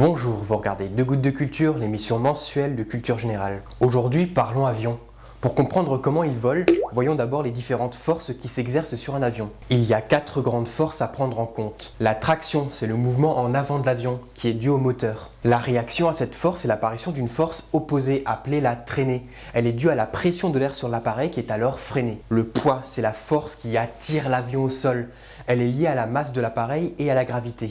Bonjour, vous regardez 2 gouttes de culture, l'émission mensuelle de culture générale. Aujourd'hui, parlons avion. Pour comprendre comment il vole, voyons d'abord les différentes forces qui s'exercent sur un avion. Il y a 4 grandes forces à prendre en compte. La traction, c'est le mouvement en avant de l'avion, qui est dû au moteur. La réaction à cette force est l'apparition d'une force opposée, appelée la traînée. Elle est due à la pression de l'air sur l'appareil qui est alors freinée. Le poids, c'est la force qui attire l'avion au sol. Elle est liée à la masse de l'appareil et à la gravité.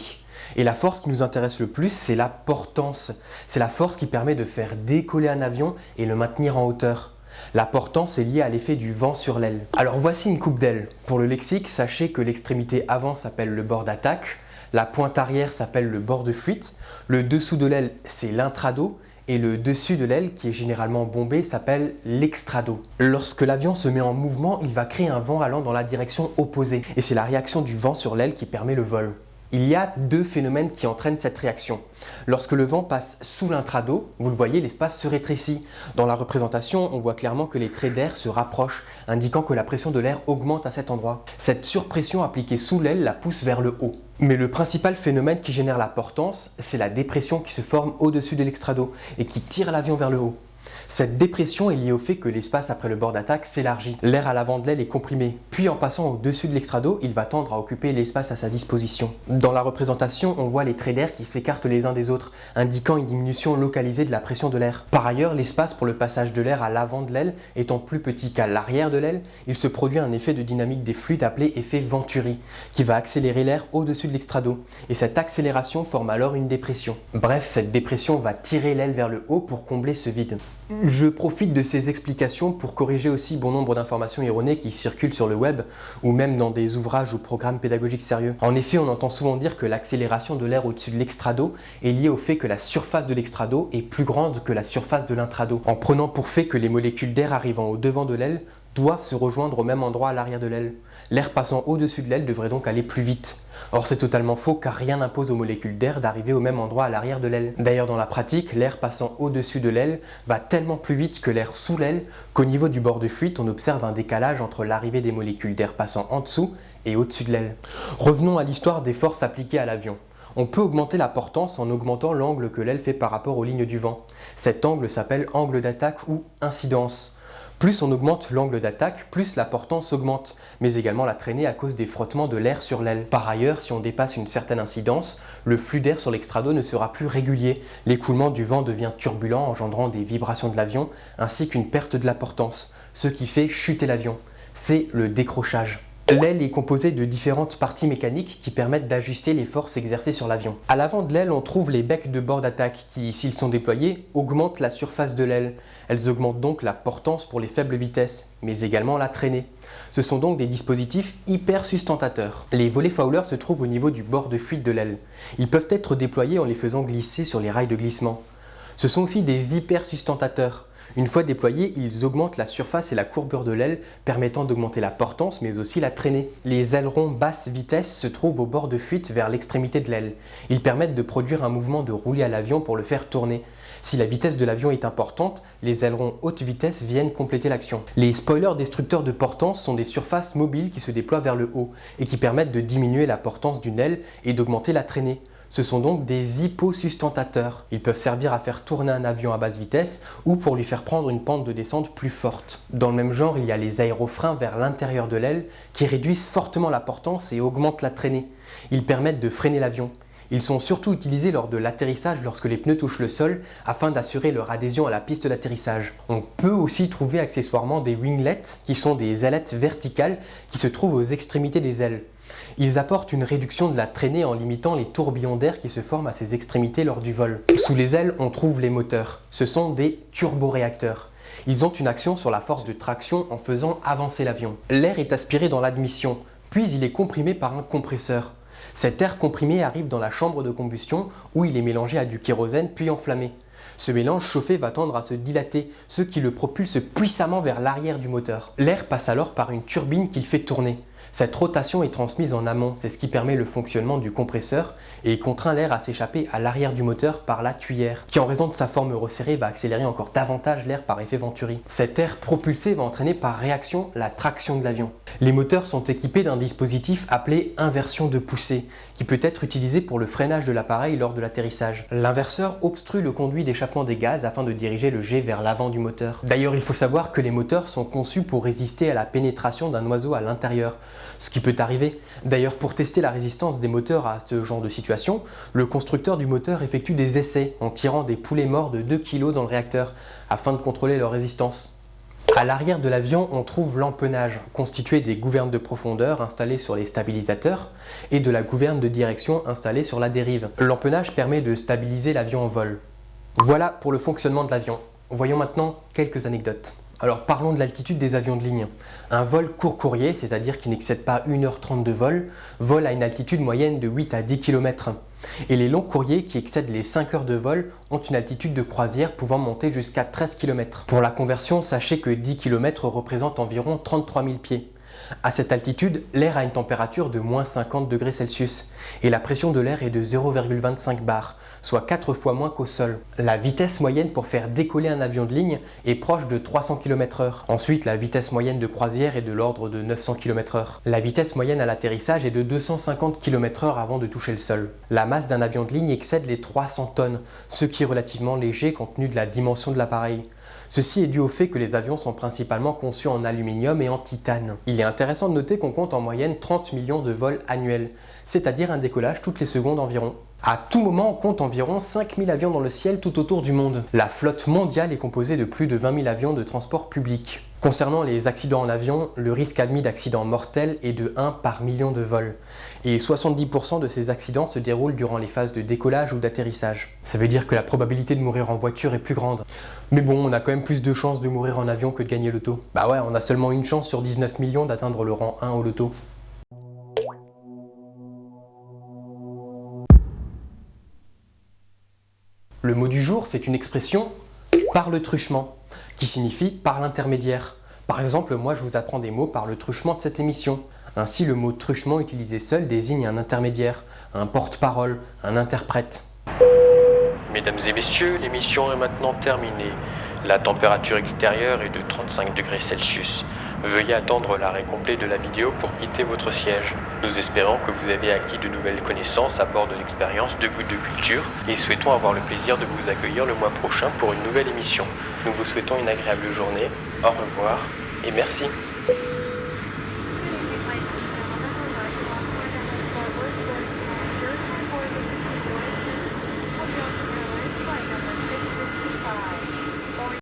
Et la force qui nous intéresse le plus, c'est la portance. C'est la force qui permet de faire décoller un avion et le maintenir en hauteur. La portance est liée à l'effet du vent sur l'aile. Alors voici une coupe d'aile. Pour le lexique, sachez que l'extrémité avant s'appelle le bord d'attaque, la pointe arrière s'appelle le bord de fuite, le dessous de l'aile c'est l'intrado, et le dessus de l'aile, qui est généralement bombé, s'appelle l'extrado. Lorsque l'avion se met en mouvement, il va créer un vent allant dans la direction opposée, et c'est la réaction du vent sur l'aile qui permet le vol. Il y a 2 phénomènes qui entraînent cette réaction. Lorsque le vent passe sous l'intrado, vous le voyez, l'espace se rétrécit. Dans la représentation, on voit clairement que les traits d'air se rapprochent, indiquant que la pression de l'air augmente à cet endroit. Cette surpression appliquée sous l'aile la pousse vers le haut. Mais le principal phénomène qui génère la portance, c'est la dépression qui se forme au-dessus de l'extrado et qui tire l'avion vers le haut. Cette dépression est liée au fait que l'espace après le bord d'attaque s'élargit. L'air à l'avant de l'aile est comprimé, puis en passant au-dessus de l'extrado, il va tendre à occuper l'espace à sa disposition. Dans la représentation, on voit les traits d'air qui s'écartent les uns des autres, indiquant une diminution localisée de la pression de l'air. Par ailleurs, l'espace pour le passage de l'air à l'avant de l'aile étant plus petit qu'à l'arrière de l'aile, il se produit un effet de dynamique des fluides appelé effet Venturi, qui va accélérer l'air au-dessus de l'extrado. Et cette accélération forme alors une dépression. Bref, cette dépression va tirer l'aile vers le haut pour combler ce vide. Je profite de ces explications pour corriger aussi bon nombre d'informations erronées qui circulent sur le web ou même dans des ouvrages ou programmes pédagogiques sérieux. En effet, on entend souvent dire que l'accélération de l'air au-dessus de l'extrado est liée au fait que la surface de l'extrado est plus grande que la surface de l'intrado, en prenant pour fait que les molécules d'air arrivant au devant de l'aile doivent se rejoindre au même endroit à l'arrière de l'aile. L'air passant au-dessus de l'aile devrait donc aller plus vite. Or c'est totalement faux car rien n'impose aux molécules d'air d'arriver au même endroit à l'arrière de l'aile. D'ailleurs dans la pratique, l'air passant au-dessus de l'aile va tellement plus vite que l'air sous l'aile qu'au niveau du bord de fuite, on observe un décalage entre l'arrivée des molécules d'air passant en dessous et au-dessus de l'aile. Revenons à l'histoire des forces appliquées à l'avion. On peut augmenter la portance en augmentant l'angle que l'aile fait par rapport aux lignes du vent. Cet angle s'appelle angle d'attaque ou incidence. Plus on augmente l'angle d'attaque, plus la portance augmente, mais également la traînée à cause des frottements de l'air sur l'aile. Par ailleurs, si on dépasse une certaine incidence, le flux d'air sur l'extrado ne sera plus régulier. L'écoulement du vent devient turbulent, engendrant des vibrations de l'avion, ainsi qu'une perte de la portance, ce qui fait chuter l'avion. C'est le décrochage. L'aile est composée de différentes parties mécaniques qui permettent d'ajuster les forces exercées sur l'avion. À l'avant de l'aile, on trouve les becs de bord d'attaque qui, s'ils sont déployés, augmentent la surface de l'aile. Elles augmentent donc la portance pour les faibles vitesses, mais également la traînée. Ce sont donc des dispositifs hyper sustentateurs. Les volets Fowler se trouvent au niveau du bord de fuite de l'aile. Ils peuvent être déployés en les faisant glisser sur les rails de glissement. Ce sont aussi des hyper sustentateurs. Une fois déployés, ils augmentent la surface et la courbure de l'aile, permettant d'augmenter la portance mais aussi la traînée. Les ailerons basse vitesse se trouvent au bord de fuite vers l'extrémité de l'aile. Ils permettent de produire un mouvement de roulis à l'avion pour le faire tourner. Si la vitesse de l'avion est importante, les ailerons haute vitesse viennent compléter l'action. Les spoilers destructeurs de portance sont des surfaces mobiles qui se déploient vers le haut et qui permettent de diminuer la portance d'une aile et d'augmenter la traînée. Ce sont donc des hyposustentateurs. Ils peuvent servir à faire tourner un avion à basse vitesse ou pour lui faire prendre une pente de descente plus forte. Dans le même genre, il y a les aérofreins vers l'intérieur de l'aile qui réduisent fortement la portance et augmentent la traînée. Ils permettent de freiner l'avion. Ils sont surtout utilisés lors de l'atterrissage lorsque les pneus touchent le sol afin d'assurer leur adhésion à la piste d'atterrissage. On peut aussi trouver accessoirement des winglets qui sont des ailettes verticales qui se trouvent aux extrémités des ailes. Ils apportent une réduction de la traînée en limitant les tourbillons d'air qui se forment à ces extrémités lors du vol. Sous les ailes, on trouve les moteurs. Ce sont des turboréacteurs. Ils ont une action sur la force de traction en faisant avancer l'avion. L'air est aspiré dans l'admission, puis il est comprimé par un compresseur. Cet air comprimé arrive dans la chambre de combustion où il est mélangé à du kérosène puis enflammé. Ce mélange chauffé va tendre à se dilater, ce qui le propulse puissamment vers l'arrière du moteur. L'air passe alors par une turbine qu'il fait tourner. Cette rotation est transmise en amont, c'est ce qui permet le fonctionnement du compresseur et contraint l'air à s'échapper à l'arrière du moteur par la tuyère, qui en raison de sa forme resserrée va accélérer encore davantage l'air par effet Venturi. Cet air propulsé va entraîner par réaction la traction de l'avion. Les moteurs sont équipés d'un dispositif appelé inversion de poussée, qui peut être utilisé pour le freinage de l'appareil lors de l'atterrissage. L'inverseur obstrue le conduit d'échappement des gaz afin de diriger le jet vers l'avant du moteur. D'ailleurs, il faut savoir que les moteurs sont conçus pour résister à la pénétration d'un oiseau à l'intérieur, ce qui peut arriver. D'ailleurs, pour tester la résistance des moteurs à ce genre de situation, le constructeur du moteur effectue des essais en tirant des poulets morts de 2 kg dans le réacteur, afin de contrôler leur résistance. À l'arrière de l'avion, on trouve l'empennage, constitué des gouvernes de profondeur installées sur les stabilisateurs et de la gouverne de direction installée sur la dérive. L'empennage permet de stabiliser l'avion en vol. Voilà pour le fonctionnement de l'avion. Voyons maintenant quelques anecdotes. Alors parlons de l'altitude des avions de ligne. Un vol court-courrier, c'est-à-dire qui n'excède pas 1h30 de vol, vole à une altitude moyenne de 8 à 10 km. Et les longs courriers qui excèdent les 5 heures de vol ont une altitude de croisière pouvant monter jusqu'à 13 km. Pour la conversion, sachez que 10 km représentent environ 33 000 pieds. À cette altitude, l'air a une température de moins 50 degrés Celsius et la pression de l'air est de 0,25 bar, soit 4 fois moins qu'au sol. La vitesse moyenne pour faire décoller un avion de ligne est proche de 300 km/h. Ensuite, la vitesse moyenne de croisière est de l'ordre de 900 km/h. La vitesse moyenne à l'atterrissage est de 250 km/h avant de toucher le sol. La masse d'un avion de ligne excède les 300 tonnes, ce qui est relativement léger compte tenu de la dimension de l'appareil. Ceci est dû au fait que les avions sont principalement conçus en aluminium et en titane. Il est intéressant de noter qu'on compte en moyenne 30 millions de vols annuels, c'est-à-dire un décollage toutes les secondes environ. À tout moment, on compte environ 5000 avions dans le ciel tout autour du monde. La flotte mondiale est composée de plus de 20 000 avions de transport public. Concernant les accidents en avion, le risque admis d'accident mortel est de 1 par million de vols. Et 70% de ces accidents se déroulent durant les phases de décollage ou d'atterrissage. Ça veut dire que la probabilité de mourir en voiture est plus grande. Mais bon, on a quand même plus de chances de mourir en avion que de gagner l'auto. Bah ouais, on a seulement une chance sur 19 millions d'atteindre le rang 1 au loto. Le mot du jour, c'est une expression « par le truchement », qui signifie « par l'intermédiaire ». Par exemple, moi je vous apprends des mots par le truchement de cette émission. Ainsi, le mot truchement utilisé seul désigne un intermédiaire, un porte-parole, un interprète. Mesdames et messieurs, l'émission est maintenant terminée. La température extérieure est de 35 degrés Celsius. Veuillez attendre l'arrêt complet de la vidéo pour quitter votre siège. Nous espérons que vous avez acquis de nouvelles connaissances à bord de l'expérience de Gouttes de Culture et souhaitons avoir le plaisir de vous accueillir le mois prochain pour une nouvelle émission. Nous vous souhaitons une agréable journée, au revoir et merci.